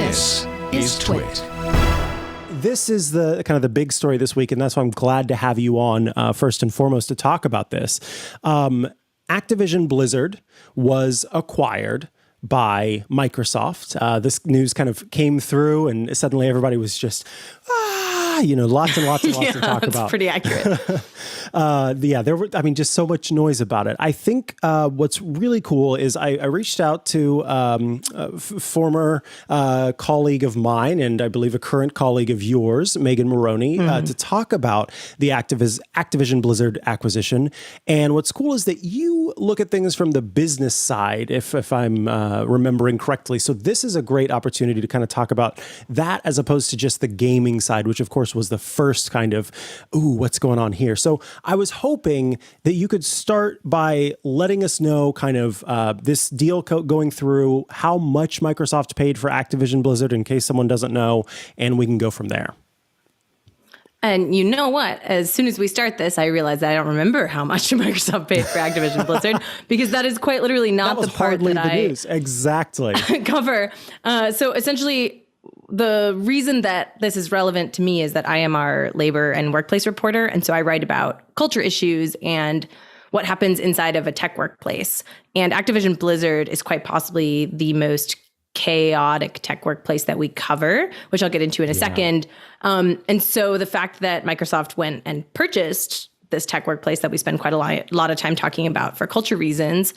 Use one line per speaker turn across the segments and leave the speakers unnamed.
This is TWiT.
This is the kind of the big story this week, and that's why I'm glad to have you on first and foremost to talk about this. Activision Blizzard was acquired by Microsoft. This news kind of came through, and suddenly everybody was just, lots and lots and lots to talk about.
That's pretty accurate.
Just so much noise about it. I think what's really cool is I reached out to a former colleague of mine, and I believe a current colleague of yours, Megan Moroney, to talk about the Activision Blizzard acquisition. And what's cool is that you look at things from the business side, if I'm remembering correctly. So this is a great opportunity to kind of talk about that as opposed to just the gaming side, which of course was the first kind of, what's going on here? So I was hoping that you could start by letting us know kind of this deal going through, how much Microsoft paid for Activision Blizzard in case someone doesn't know, and we can go from there.
And you know what? As soon as we start this, I realize that I don't remember how much Microsoft paid for Activision Blizzard, because that is quite literally not the part that I
news. Exactly.
cover. So essentially, the reason that this is relevant to me is that I am our labor and workplace reporter. And so I write about culture issues and what happens inside of a tech workplace. And Activision Blizzard is quite possibly the most chaotic tech workplace that we cover, which I'll get into in a second. And so the fact that Microsoft went and purchased this tech workplace that we spend quite a lot of time talking about for culture reasons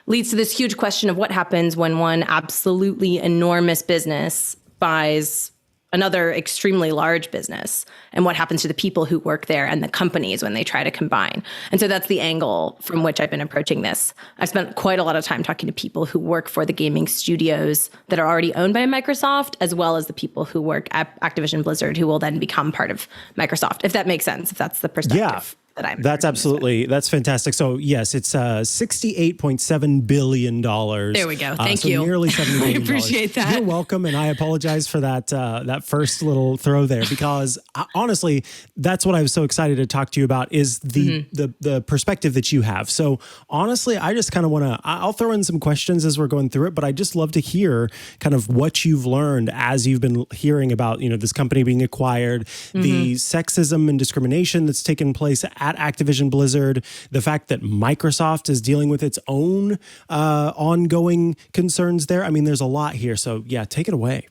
leads to this huge question of what happens when one absolutely enormous business buys another extremely large business, and what happens to the people who work there and the companies when they try to combine. And so that's the angle from which I've been approaching this. I've spent quite a lot of time talking to people who work for the gaming studios that are already owned by Microsoft, as well as the people who work at Activision Blizzard, who will then become part of Microsoft, if that makes sense, if that's the perspective.
Yeah. That's fantastic. So yes, it's $68.7 billion.
There we go. Thank you.
Nearly $70 billion.
I appreciate that.
You're welcome, and I apologize for that first little throw there, because honestly, that's what I was so excited to talk to you about, is the perspective that you have. So honestly, I just kind of want to, I'll throw in some questions as we're going through it, but I just love to hear kind of what you've learned as you've been hearing about, this company being acquired, the sexism and discrimination that's taken place at Activision Blizzard, the fact that Microsoft is dealing with its own ongoing concerns there. I mean, there's a lot here. So yeah, take it away.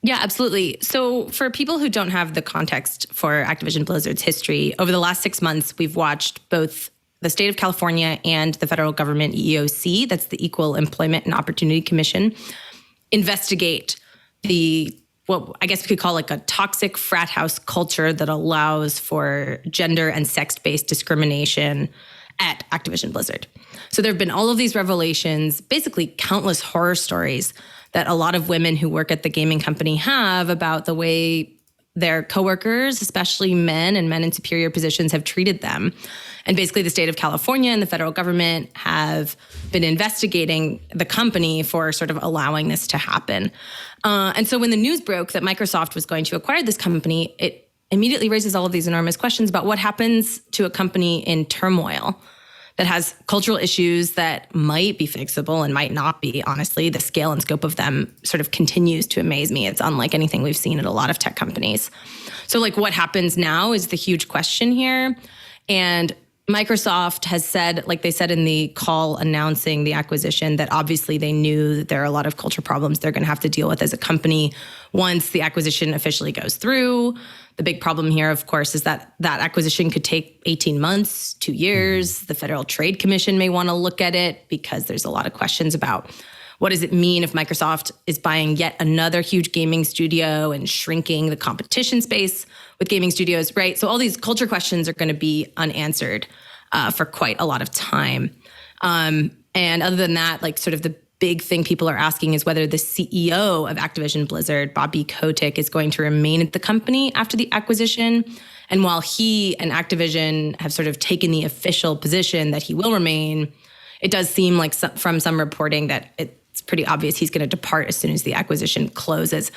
Yeah, absolutely. So for people who don't have the context for Activision Blizzard's history, over the last 6 months, we've watched both the state of California and the federal government EEOC, that's the Equal Employment and Opportunity Commission, investigate what I guess we could call like a toxic frat house culture that allows for gender and sex-based discrimination at Activision Blizzard. So there have been all of these revelations, basically countless horror stories that a lot of women who work at the gaming company have about the way their coworkers, especially men and men in superior positions, have treated them. And basically the state of California and the federal government have been investigating the company for sort of allowing this to happen. And so when the news broke that Microsoft was going to acquire this company, it immediately raises all of these enormous questions about what happens to a company in turmoil that has cultural issues that might be fixable and might not be. Honestly, the scale and scope of them sort of continues to amaze me. It's unlike anything we've seen at a lot of tech companies. So like what happens now is the huge question here. And Microsoft has said, like they said in the call announcing the acquisition, that obviously they knew that there are a lot of culture problems they're going to have to deal with as a company once the acquisition officially goes through. The big problem here, of course, is that that acquisition could take 18 months, 2 years. The Federal Trade Commission may want to look at it because there's a lot of questions about what does it mean if Microsoft is buying yet another huge gaming studio and shrinking the competition space with gaming studios, right? So all these culture questions are going to be unanswered for quite a lot of time. And other than that, like sort of the big thing people are asking is whether the CEO of Activision Blizzard, Bobby Kotick, is going to remain at the company after the acquisition. And while he and Activision have sort of taken the official position that he will remain, it does seem like from some reporting that it's pretty obvious he's going to depart as soon as the acquisition closes,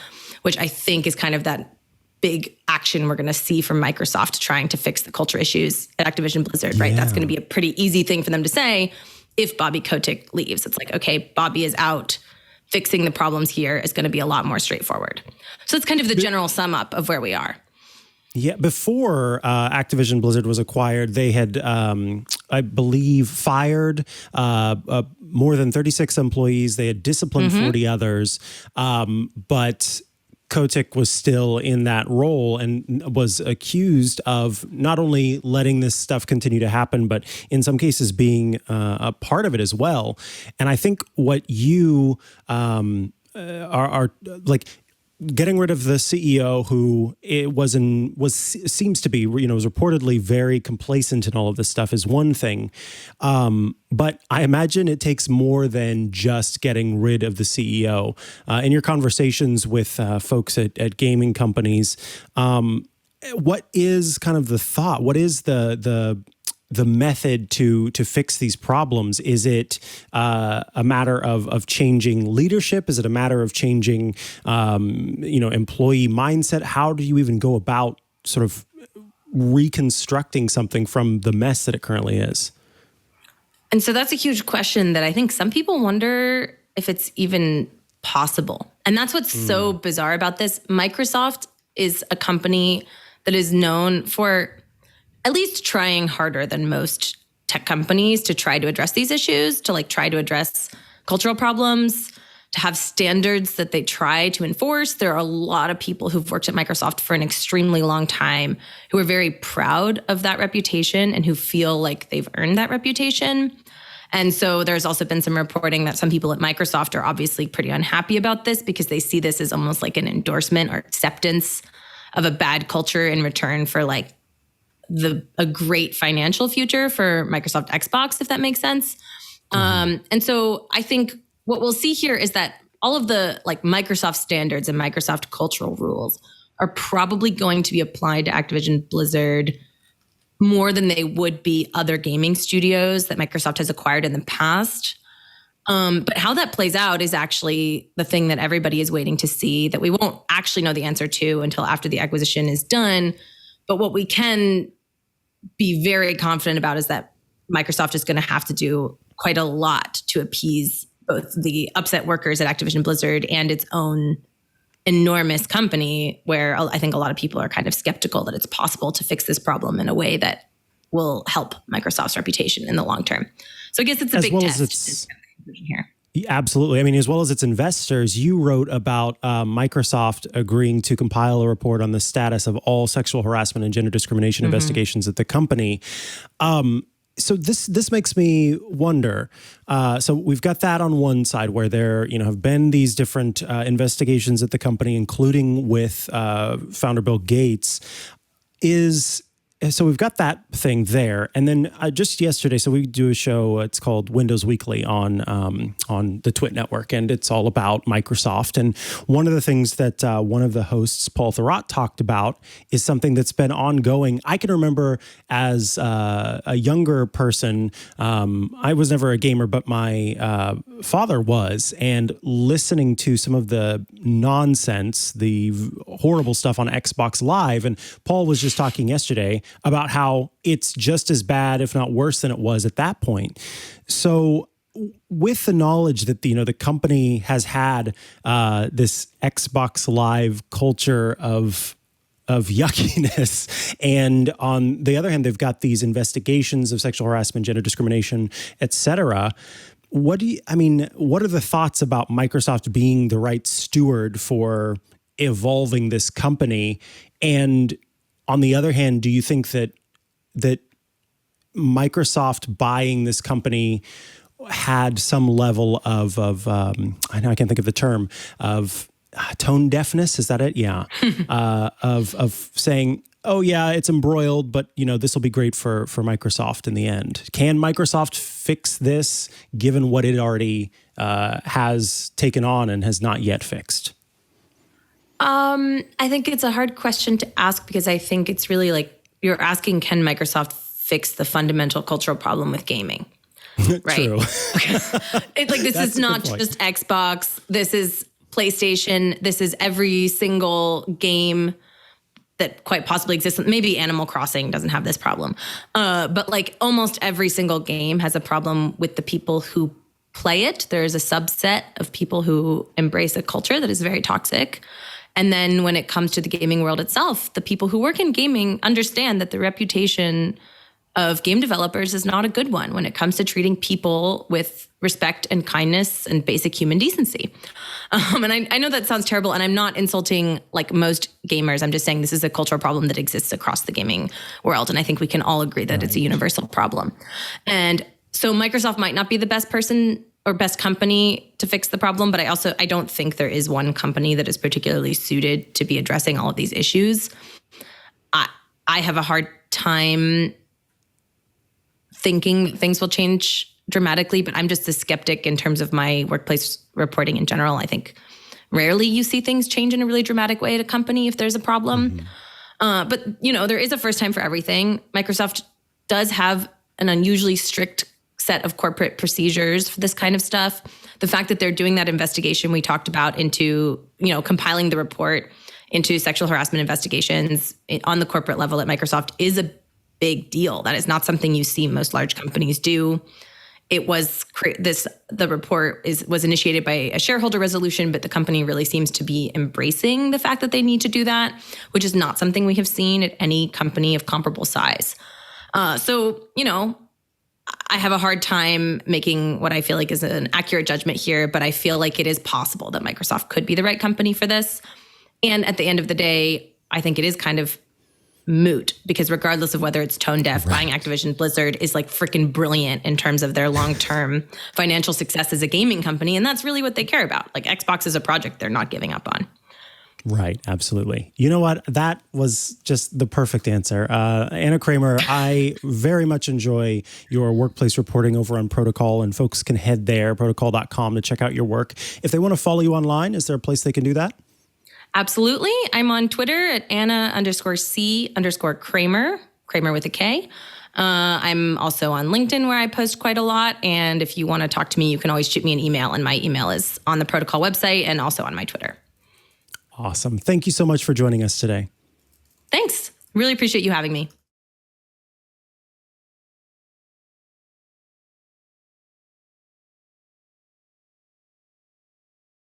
which I think is kind of that big action we're going to see from Microsoft trying to fix the culture issues at Activision Blizzard, right? That's going to be a pretty easy thing for them to say if Bobby Kotick leaves. It's like, okay, Bobby is out, fixing the problems here is going to be a lot more straightforward. So it's kind of the general sum up of where we are.
Yeah, before Activision Blizzard was acquired, they had, I believe, fired more than 36 employees. They had disciplined 40 others, but Kotick was still in that role and was accused of not only letting this stuff continue to happen, but in some cases being a part of it as well. And I think what you are like, getting rid of the CEO who seems to be, was reportedly very complacent in all of this stuff is one thing. But I imagine it takes more than just getting rid of the CEO. In your conversations with folks at gaming companies, what is kind of the thought? What is the method to fix these problems? Is it a matter of changing leadership? Is it a matter of changing, employee mindset? How do you even go about sort of reconstructing something from the mess that it currently is?
And so that's a huge question that I think some people wonder if it's even possible. And that's what's so bizarre about this. Microsoft is a company that is known for at least trying harder than most tech companies to try to address these issues, to try to address cultural problems, to have standards that they try to enforce. There are a lot of people who've worked at Microsoft for an extremely long time who are very proud of that reputation and who feel like they've earned that reputation. And so there's also been some reporting that some people at Microsoft are obviously pretty unhappy about this because they see this as almost like an endorsement or acceptance of a bad culture in return for a great financial future for Microsoft Xbox, if that makes sense. And so I think what we'll see here is that all of the Microsoft standards and Microsoft cultural rules are probably going to be applied to Activision Blizzard more than they would be other gaming studios that Microsoft has acquired in the past. But how that plays out is actually the thing that everybody is waiting to see, that we won't actually know the answer to until after the acquisition is done. But what we can be very confident about is that Microsoft is going to have to do quite a lot to appease both the upset workers at Activision Blizzard and its own enormous company, where I think a lot of people are kind of skeptical that it's possible to fix this problem in a way that will help Microsoft's reputation in the long term. So I guess it's a big test here.
Absolutely. I mean, as well as its investors, you wrote about Microsoft agreeing to compile a report on the status of all sexual harassment and gender discrimination investigations at the company. So this makes me wonder. So we've got that on one side where there, have been these different investigations at the company, including with founder Bill Gates. So we've got that thing there, and then just yesterday, so we do a show. It's called Windows Weekly on the TWiT network, and it's all about Microsoft. And one of the things that one of the hosts, Paul Thurrott, talked about is something that's been ongoing. I can remember as a younger person, I was never a gamer, but my father was, and listening to some of the nonsense, the horrible stuff on Xbox Live, and Paul was just talking yesterday about how it's just as bad, if not worse than it was at that point. So with the knowledge that the company has had this Xbox Live culture of yuckiness, and on the other hand, they've got these investigations of sexual harassment, gender discrimination, etc. What are the thoughts about Microsoft being the right steward for evolving this company? And on the other hand, do you think that Microsoft buying this company had some level of I know I can't think of the term, of tone deafness? Is that it? Yeah. of saying, oh yeah, it's embroiled, but this will be great for Microsoft in the end. Can Microsoft fix this given what it already has taken on and has not yet fixed?
I think it's a hard question to ask, because I think it's really you're asking, can Microsoft fix the fundamental cultural problem with gaming? Right.
True.
This is not just Xbox. This is PlayStation. This is every single game that quite possibly exists. Maybe Animal Crossing doesn't have this problem. But almost every single game has a problem with the people who play it. There is a subset of people who embrace a culture that is very toxic. And then when it comes to the gaming world itself, the people who work in gaming understand that the reputation of game developers is not a good one when it comes to treating people with respect and kindness and basic human decency. And I know that sounds terrible, and I'm not insulting like most gamers. I'm just saying this is a cultural problem that exists across the gaming world. And I think we can all agree that it's a universal problem. And so Microsoft might not be the best person or best company to fix the problem, but I don't think there is one company that is particularly suited to be addressing all of these issues. I have a hard time thinking that things will change dramatically, but I'm just a skeptic in terms of my workplace reporting in general. I think rarely you see things change in a really dramatic way at a company if there's a problem. But, there is a first time for everything. Microsoft does have an unusually strict set of corporate procedures for this kind of stuff. The fact that they're doing that investigation we talked about into, compiling the report into sexual harassment investigations on the corporate level at Microsoft is a big deal. That is not something you see most large companies do. It was the report was initiated by a shareholder resolution, but the company really seems to be embracing the fact that they need to do that, which is not something we have seen at any company of comparable size. So, I have a hard time making what I feel like is an accurate judgment here, but I feel like it is possible that Microsoft could be the right company for this. And at the end of the day, I think it is kind of moot, because regardless of whether it's tone deaf, buying Activision Blizzard is like freaking brilliant in terms of their long-term financial success as a gaming company. And that's really what they care about. Like Xbox is a project they're not giving up on.
Right. Absolutely. You know what? That was just the perfect answer. Anna Kramer, I very much enjoy your workplace reporting over on Protocol, and folks can head there, protocol.com, to check out your work. If they want to follow you online, is there a place they can do that?
Absolutely. I'm on Twitter at Anna_C_Kramer, Kramer with a K. I'm also on LinkedIn, where I post quite a lot. And if you want to talk to me, you can always shoot me an email. And my email is on the Protocol website and also on my Twitter.
Awesome. Thank you so much for joining us today.
Thanks. Really appreciate you having me.